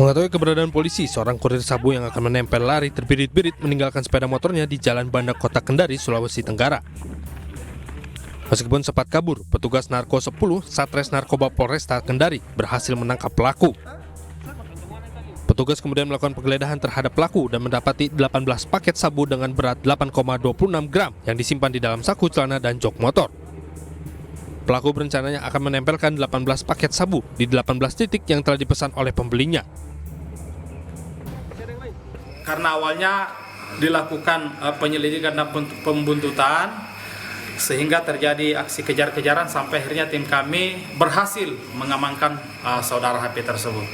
Mengetahui keberadaan polisi, seorang kurir sabu yang akan menempel lari terbirit-birit meninggalkan sepeda motornya di Jalan Banda Kota Kendari, Sulawesi Tenggara. Meskipun sempat kabur, petugas Narko 10 Satres Narkoba Polresta Kendari berhasil menangkap pelaku. Petugas kemudian melakukan penggeledahan terhadap pelaku dan mendapati 18 paket sabu dengan berat 8,26 gram yang disimpan di dalam saku celana dan jok motor. Pelaku berencananya akan menempelkan 18 paket sabu di 18 titik yang telah dipesan oleh pembelinya. Karena awalnya dilakukan penyelidikan dan pembuntutan sehingga terjadi aksi kejar-kejaran sampai akhirnya tim kami berhasil mengamankan saudara HP tersebut.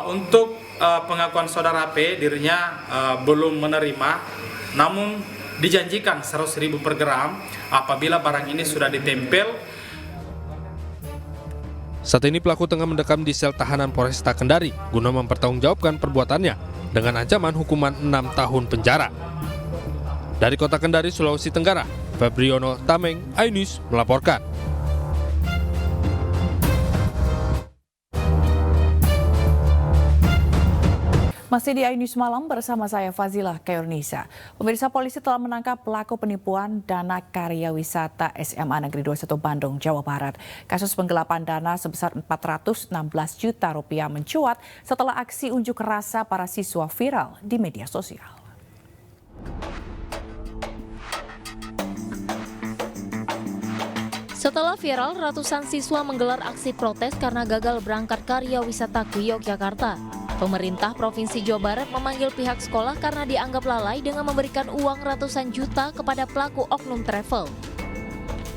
Untuk pengakuan saudara HP dirinya belum menerima, namun dijanjikan 100.000 per gram apabila barang ini sudah ditempel. Saat ini pelaku tengah mendekam di sel tahanan Polresta Kendari guna mempertanggungjawabkan perbuatannya dengan ancaman hukuman 6 tahun penjara. Dari Kota Kendari, Sulawesi Tenggara, Febriono Tameng, iNews melaporkan. Masih di iNews Malam bersama saya Fazilah Kairnisa. Pemirsa, polisi telah menangkap pelaku penipuan dana karya wisata SMA Negeri 21 Bandung, Jawa Barat. Kasus penggelapan dana sebesar 416 juta rupiah mencuat setelah aksi unjuk rasa para siswa viral di media sosial. Setelah viral, ratusan siswa menggelar aksi protes karena gagal berangkat karya wisata ke Yogyakarta. Pemerintah Provinsi Jawa Barat memanggil pihak sekolah karena dianggap lalai dengan memberikan uang ratusan juta kepada pelaku oknum travel.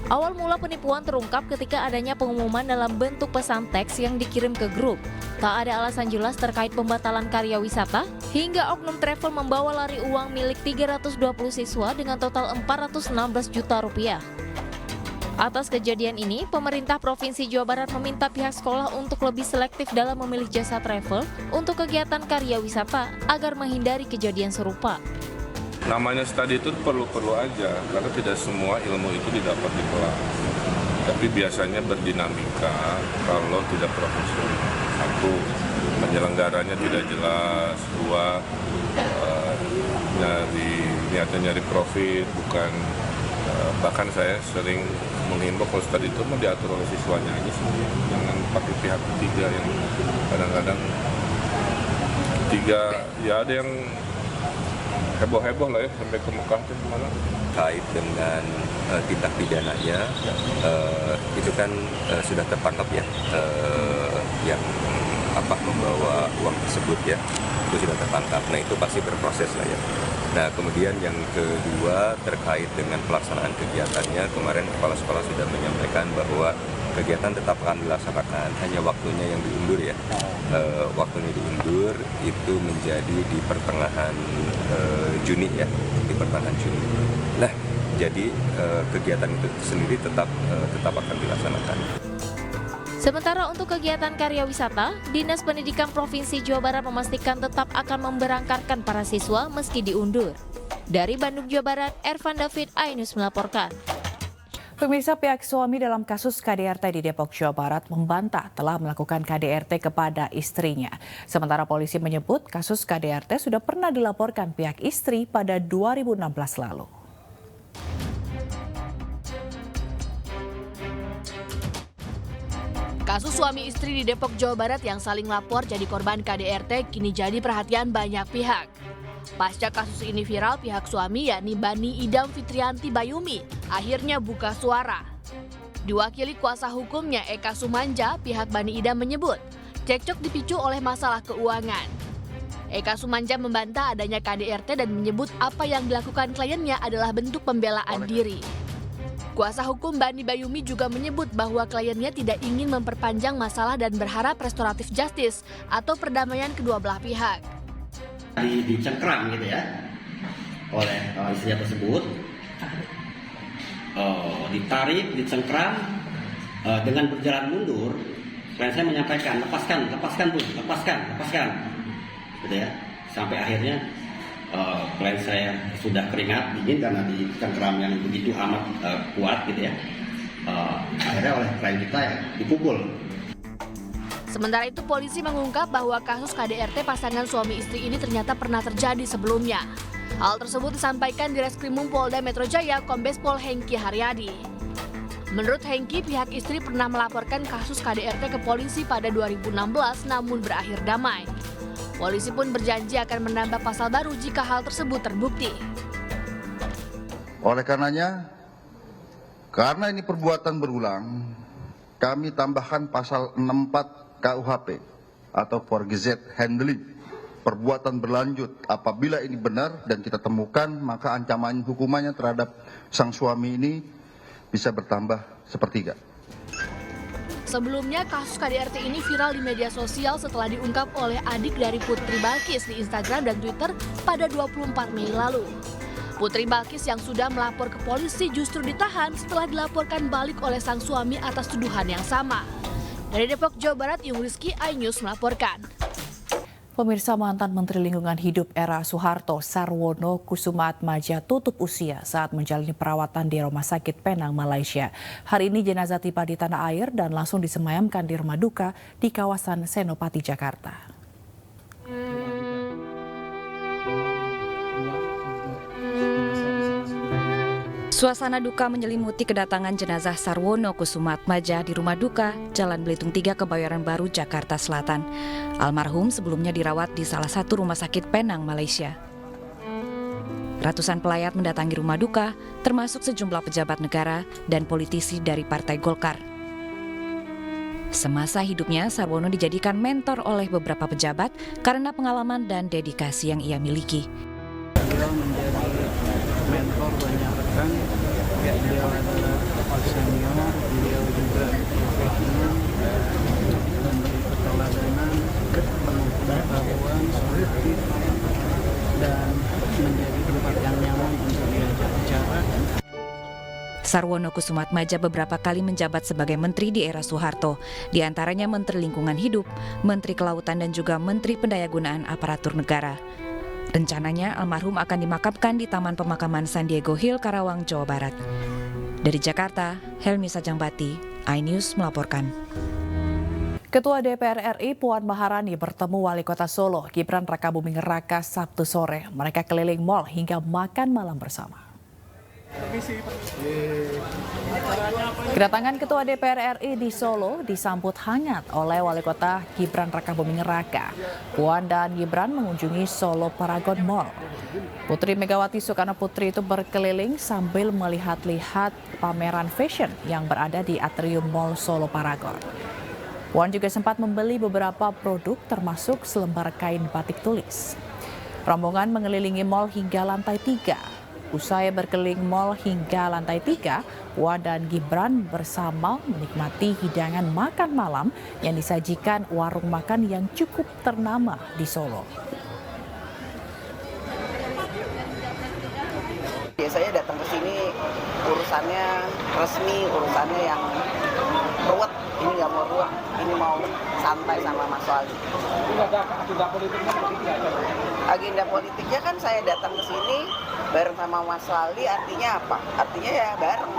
Awal mula penipuan terungkap ketika adanya pengumuman dalam bentuk pesan teks yang dikirim ke grup. Tak ada alasan jelas terkait pembatalan karya wisata, hingga oknum travel membawa lari uang milik 320 siswa dengan total 416 juta rupiah. Atas kejadian ini, pemerintah Provinsi Jawa Barat meminta pihak sekolah untuk lebih selektif dalam memilih jasa travel untuk kegiatan karya wisata agar menghindari kejadian serupa. Namanya studi itu perlu aja, karena tidak semua ilmu itu didapat di kelas. Tapi biasanya berdinamika kalau tidak profesional. Satu, penyelenggaranya tidak jelas. Dua, niatnya nyari profit, bukan. Bahkan saya sering menghimbau kalau studi itu mau diatur oleh siswanya aja sendiri, jangan pakai pihak ketiga yang kadang-kadang ya ada yang heboh-heboh lah ya sampai ke Mekah itu gimana? Kait dengan tindak pidananya itu kan sudah tertangkap ya, yang membawa uang tersebut ya, itu sudah tertangkap. Nah itu pasti berproses lah ya. Nah kemudian yang kedua terkait dengan pelaksanaan kegiatannya, kemarin kepala sekolah sudah menyampaikan bahwa kegiatan tetap akan dilaksanakan, hanya waktunya yang diundur ya. Waktunya diundur itu menjadi di pertengahan Juni ya, di pertengahan Juni. Nah jadi kegiatan itu sendiri tetap akan dilaksanakan. Sementara untuk kegiatan karya wisata, Dinas Pendidikan Provinsi Jawa Barat memastikan tetap akan memberangkatkan para siswa meski diundur. Dari Bandung, Jawa Barat, Ervan David, iNews melaporkan. Pemirsa, pihak suami dalam kasus KDRT di Depok, Jawa Barat membantah telah melakukan KDRT kepada istrinya. Sementara polisi menyebut kasus KDRT sudah pernah dilaporkan pihak istri pada 2016 lalu. Kasus suami istri di Depok, Jawa Barat yang saling lapor jadi korban KDRT kini jadi perhatian banyak pihak. Pasca kasus ini viral, pihak suami yakni Bani Idam Fitrianti Bayumi akhirnya buka suara. Diwakili kuasa hukumnya Eka Sumanja, pihak Bani Idam menyebut cekcok dipicu oleh masalah keuangan. Eka Sumanja membantah adanya KDRT dan menyebut apa yang dilakukan kliennya adalah bentuk pembelaan diri. Kuasa hukum Bani Bayumi juga menyebut bahwa kliennya tidak ingin memperpanjang masalah dan berharap restoratif justice atau perdamaian kedua belah pihak. Dicengkram gitu ya oleh istrinya tersebut, ditarik, dicengkram, dengan berjalan mundur. Klien saya menyampaikan lepaskan bu, lepaskan, gitu ya. Sampai akhirnya klien saya sudah keringat dingin karena dicengkram yang begitu amat kuat gitu ya, akhirnya oleh klien kita ya dipukul. Sementara itu polisi mengungkap bahwa kasus KDRT pasangan suami istri ini ternyata pernah terjadi sebelumnya. Hal tersebut disampaikan di Reskrimum Polda Metro Jaya Kombes Pol Hengki Haryadi. Menurut Hengki, pihak istri pernah melaporkan kasus KDRT ke polisi pada 2016 namun berakhir damai. Polisi pun berjanji akan menambah pasal baru jika hal tersebut terbukti. Oleh karenanya, karena ini perbuatan berulang, kami tambahkan pasal 64 KUHP atau forgeset handling, perbuatan berlanjut. Apabila ini benar dan kita temukan, maka ancaman hukumannya terhadap sang suami ini bisa bertambah sepertiga. Sebelumnya, kasus KDRT ini viral di media sosial setelah diungkap oleh adik dari Putri Balkis di Instagram dan Twitter pada 24 Mei lalu. Putri Balkis yang sudah melapor ke polisi justru ditahan setelah dilaporkan balik oleh sang suami atas tuduhan yang sama. Dari Depok, Jawa Barat, Yung Rizky, iNews melaporkan. Pemirsa, mantan Menteri Lingkungan Hidup era Soeharto, Sarwono Kusumaatmadja tutup usia saat menjalani perawatan di Rumah Sakit Penang, Malaysia. Hari ini jenazah tiba di tanah air dan langsung disemayamkan di rumah duka di kawasan Senopati, Jakarta. Suasana duka menyelimuti kedatangan jenazah Sarwono Kusumaatmadja di rumah duka Jalan Belitung 3, Kebayoran Baru, Jakarta Selatan. Almarhum sebelumnya dirawat di salah satu rumah sakit Penang, Malaysia. Ratusan pelayat mendatangi rumah duka, termasuk sejumlah pejabat negara dan politisi dari Partai Golkar. Semasa hidupnya, Sarwono dijadikan mentor oleh beberapa pejabat karena pengalaman dan dedikasi yang ia miliki. Beliau menjadi mentor banyak rekan, beliau adalah senior, beliau juga profesional, memberi keteladanan, pengetahuan, solutif, dan menjadi tempat yang nyaman untuk diajak bicara. Sarwono Kusumaatmadja beberapa kali menjabat sebagai menteri di era Soeharto, di antaranya Menteri Lingkungan Hidup, Menteri Kelautan dan juga Menteri Pendayagunaan Aparatur Negara. Rencananya almarhum akan dimakamkan di Taman Pemakaman San Diego Hill, Karawang, Jawa Barat. Dari Jakarta, Helmi Sajangbati, iNews melaporkan. Ketua DPR RI Puan Maharani bertemu Wali Kota Solo, Gibran Rakabuming Raka, Sabtu sore. Mereka keliling mal hingga makan malam bersama. Kedatangan Ketua DPR RI di Solo disambut hangat oleh Wali Kota Gibran Rakabuming Raka. Puan dan Gibran mengunjungi Solo Paragon Mall. Putri Megawati Soekarno Putri itu berkeliling sambil melihat-lihat pameran fashion yang berada di atrium Mall Solo Paragon. Puan juga sempat membeli beberapa produk termasuk selembar kain batik tulis. Rombongan mengelilingi mall hingga lantai 3. Usai berkeliling mal hingga lantai 3, Puan dan Gibran bersama menikmati hidangan makan malam yang disajikan warung makan yang cukup ternama di Solo. Biasanya datang ke sini urusannya resmi, urusannya yang ruwet. Ini nggak mau ruwet, ini mau santai sama Mas Wali. Agenda politiknya agenda politiknya kan saya datang ke sini bareng sama Mas Wali, artinya apa? Artinya ya bareng.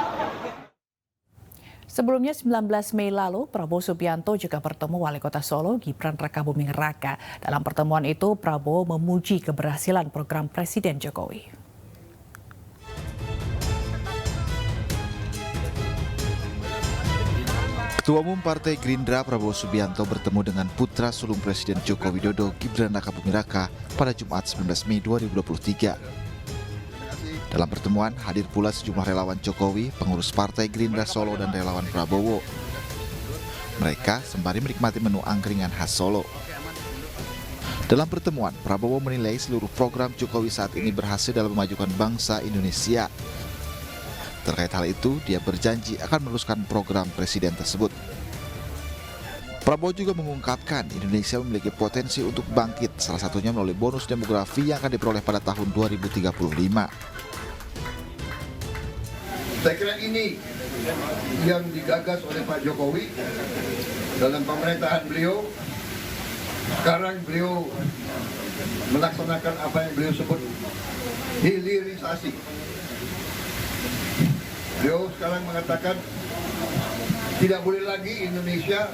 Sebelumnya 19 Mei lalu, Prabowo Subianto juga bertemu Wali Kota Solo, Gibran Rakabuming Raka. Dalam pertemuan itu, Prabowo memuji keberhasilan program Presiden Jokowi. Ketua Umum Partai Gerindra Prabowo Subianto bertemu dengan putra sulung Presiden Joko Widodo Gibran Rakabuming Raka pada Jumat 19 Mei 2023. Dalam pertemuan hadir pula sejumlah relawan Jokowi, pengurus Partai Gerindra Solo dan relawan Prabowo. Mereka sembari menikmati menu angkringan khas Solo. Dalam pertemuan, Prabowo menilai seluruh program Jokowi saat ini berhasil dalam memajukan bangsa Indonesia. Terkait hal itu, dia berjanji akan meneruskan program presiden tersebut. Prabowo juga mengungkapkan Indonesia memiliki potensi untuk bangkit, salah satunya melalui bonus demografi yang akan diperoleh pada tahun 2035. Saya kira ini yang digagas oleh Pak Jokowi dalam pemerintahan beliau. Sekarang beliau melaksanakan apa yang beliau sebut hilirisasi. Beliau sekarang mengatakan Tidak boleh lagi Indonesia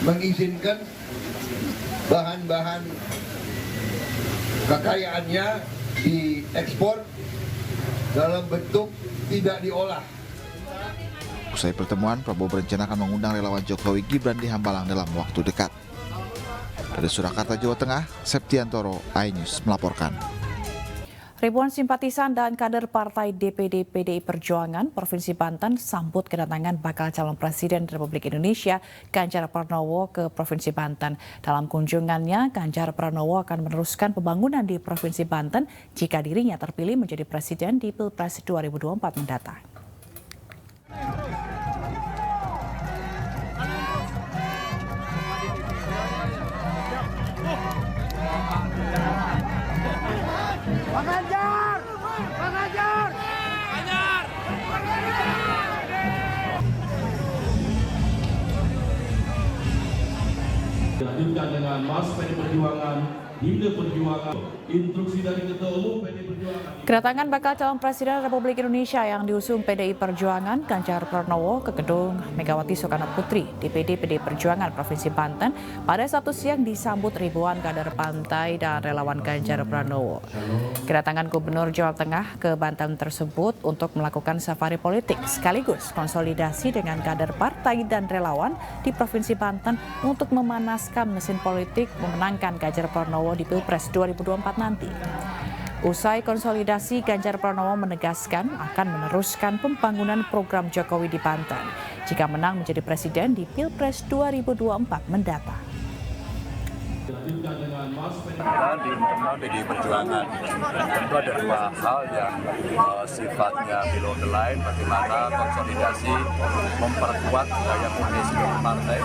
mengizinkan bahan-bahan kekayaannya diekspor dalam bentuk tidak diolah. Usai pertemuan, Prabowo berencana akan mengundang relawan Jokowi Gibran di Hambalang dalam waktu dekat. Dari Surakarta, Jawa Tengah, Septiantoro, iNews melaporkan. Ribuan simpatisan dan kader partai DPD PDI Perjuangan Provinsi Banten sambut kedatangan bakal calon Presiden Republik Indonesia Ganjar Pranowo ke Provinsi Banten. Dalam kunjungannya, Ganjar Pranowo akan meneruskan pembangunan di Provinsi Banten jika dirinya terpilih menjadi Presiden di Pilpres 2024 mendatang. Dilanjutkan dengan Mas PD Perjuangan, Hinde Perjuangan, instruksi dari Ketua Umum PD Perjuangan. Kedatangan bakal calon Presiden Republik Indonesia yang diusung PDI Perjuangan Ganjar Pranowo ke gedung Megawati Soekarno Putri DPD PDI Perjuangan Provinsi Banten pada Sabtu siang disambut ribuan kader partai dan relawan Ganjar Pranowo. Kedatangan Gubernur Jawa Tengah ke Banten tersebut untuk melakukan safari politik sekaligus konsolidasi dengan kader partai dan relawan di Provinsi Banten untuk memanaskan mesin politik memenangkan Ganjar Pranowo di Pilpres 2024 nanti. Usai konsolidasi, Ganjar Pranowo menegaskan akan meneruskan pembangunan program Jokowi di Banten jika menang menjadi presiden di Pilpres 2024 mendatang. Di internal PDI Perjuangan tentu ada dua hal yang sifatnya below the line, bagaimana konsolidasi memperkuat daya koalisi partai.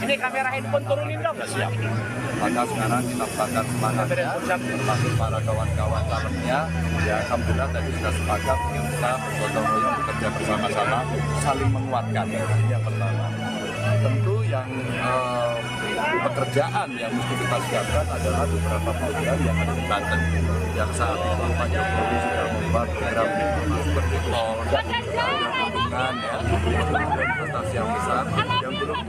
Ini kamera handphone turunin dong. Siap. Maka sekarang kita bakar semangatnya, termasuk para kawan-kawan calonnya. Ya alhamdulillah tadi sudah sepakat kita bergotong royong bekerja bersama-sama, saling menguatkan. Ini yang pertama. Tentu yang pekerjaan yang mesti kita siapkan adalah beberapa program yang ada di Banten yang saat itu Pak Jokowi sudah membuat program seperti tol, hubungan, investasi yang besar yang belum.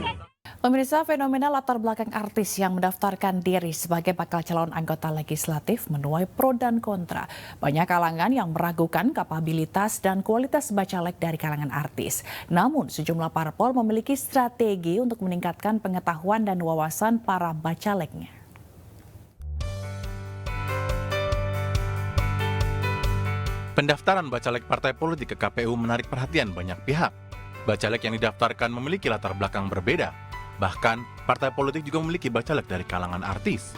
Pemirsa, fenomena latar belakang artis yang mendaftarkan diri sebagai bakal calon anggota legislatif menuai pro dan kontra. Banyak kalangan yang meragukan kapabilitas dan kualitas bacalek dari kalangan artis. Namun, sejumlah parpol memiliki strategi untuk meningkatkan pengetahuan dan wawasan para bacaleknya. Pendaftaran bacalek partai politik ke KPU menarik perhatian banyak pihak. Bacalek yang didaftarkan memiliki latar belakang berbeda. Bahkan, partai politik juga memiliki bacalek dari kalangan artis.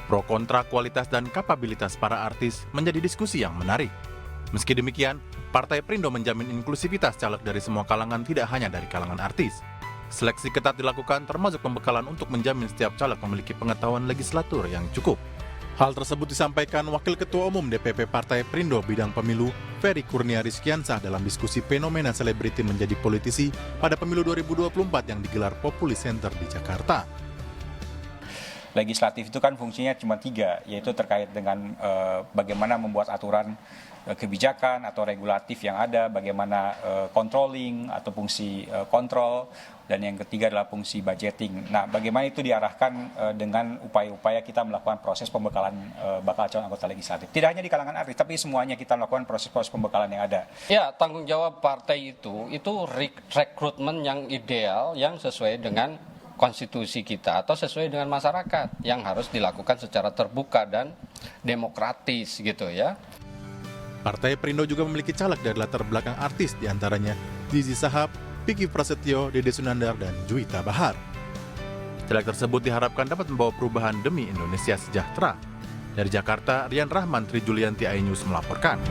Pro kontra kualitas dan kapabilitas para artis menjadi diskusi yang menarik. Meski demikian, Partai Perindo menjamin inklusivitas caleg dari semua kalangan, tidak hanya dari kalangan artis. Seleksi ketat dilakukan termasuk pembekalan untuk menjamin setiap caleg memiliki pengetahuan legislatur yang cukup. Hal tersebut disampaikan Wakil Ketua Umum DPP Partai Perindo Bidang Pemilu, Ferry Kurnia Rizkiansah dalam diskusi fenomena selebriti menjadi politisi pada pemilu 2024 yang digelar Populi Center di Jakarta. Legislatif itu kan fungsinya cuma 3, yaitu terkait dengan bagaimana membuat aturan kebijakan atau regulatif yang ada, bagaimana controlling atau fungsi kontrol, dan yang ketiga adalah fungsi budgeting. Nah, bagaimana itu diarahkan dengan upaya-upaya kita melakukan proses pembekalan bakal calon anggota legislatif. Tidak hanya di kalangan artis, tapi semuanya kita melakukan proses-proses pembekalan yang ada. Ya, tanggung jawab partai itu rekrutmen yang ideal, yang sesuai dengan konstitusi kita atau sesuai dengan masyarakat, yang harus dilakukan secara terbuka dan demokratis gitu ya. Partai Perindo juga memiliki caleg dari latar belakang artis, diantaranya Zizi Sahab, Vicky Prasetyo, Dede Sunandar, dan Juwita Bahar. Caleg tersebut diharapkan dapat membawa perubahan demi Indonesia sejahtera. Dari Jakarta, Rian Rahman, Tri Julianti, iNews melaporkan.